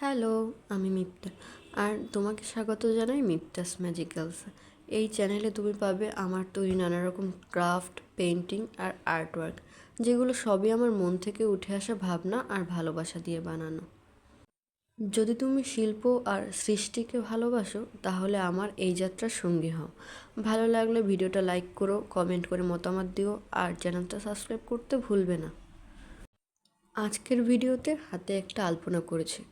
Hello, আমি মিপ্তা। আর তোমাকে স্বাগত জানাই মিপ্তাস ম্যাজিক্যালস। এই চ্যানেলে তুমি পাবে আমার তৈরি নানা রকম ক্রাফট, পেন্টিং আর আর্টওয়ার্ক, যেগুলো সবই আমার মন থেকে উঠে আসা ভাবনা আর ভালোবাসা দিয়ে বানানো। যদি তুমি শিল্প আর সৃষ্টিকে ভালোবাসো তাহলে আমার এই যাত্রার সঙ্গী হও। ভালো লাগলে ভিডিওটা লাইক করো, কমেন্ট করে মতামত দিও আর চ্যানেলটা সাবস্ক্রাইব করতে ভুলবে না। আজকের ভিডিওতে হাতে একটা আলপনা করেছি।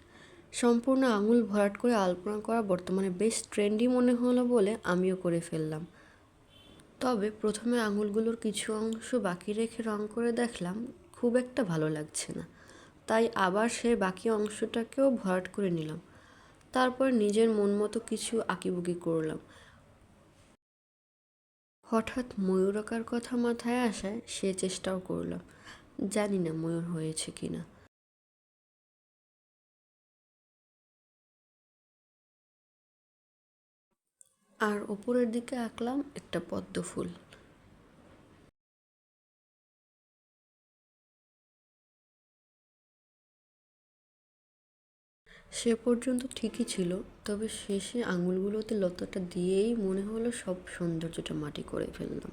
সম্পূর্ণ আঙুল ভরাট করে আলপনা করা বর্তমানে বেশ ট্রেন্ডি মনে হলো বলে আমিও করে ফেললাম। তবে প্রথমে আঙুলগুলোর কিছু অংশ বাকি রেখে রং করে দেখলাম খুব একটা ভালো লাগছে না, তাই আবার সেই বাকি অংশটাকেও ভরাট করে নিলাম। তারপর নিজের মন মতো কিছু আঁকিবুকি করলাম। হঠাৎ ময়ূর আঁকার কথা মাথায় আসায় সে চেষ্টাও করলাম। জানি না ময়ূর হয়েছে কিনা। আর ওপরের দিকে আঁকলাম একটা পদ্ম ফুল। সে পর্যন্ত ঠিকই ছিল, তবে শেষে আঙুলগুলোতে লতাটা দিয়েই মনে হলো সব সৌন্দর্যটা মাটি করে ফেললাম।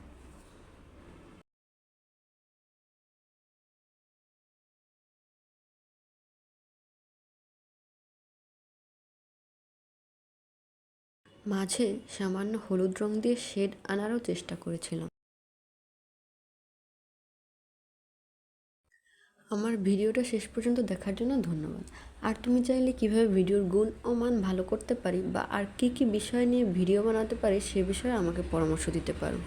মাঝে সামান্য হলুদ রং দিয়ে শেড আনারও চেষ্টা করেছিলাম। আমার ভিডিওটা শেষ পর্যন্ত দেখার জন্য ধন্যবাদ। আর তুমি চাইলে কিভাবে ভিডিওর গুণ ও মান ভালো করতে পারি বা আর কি কি বিষয় নিয়ে ভিডিও বানাতে পারি সে বিষয়ে আমাকে পরামর্শ দিতে পারো।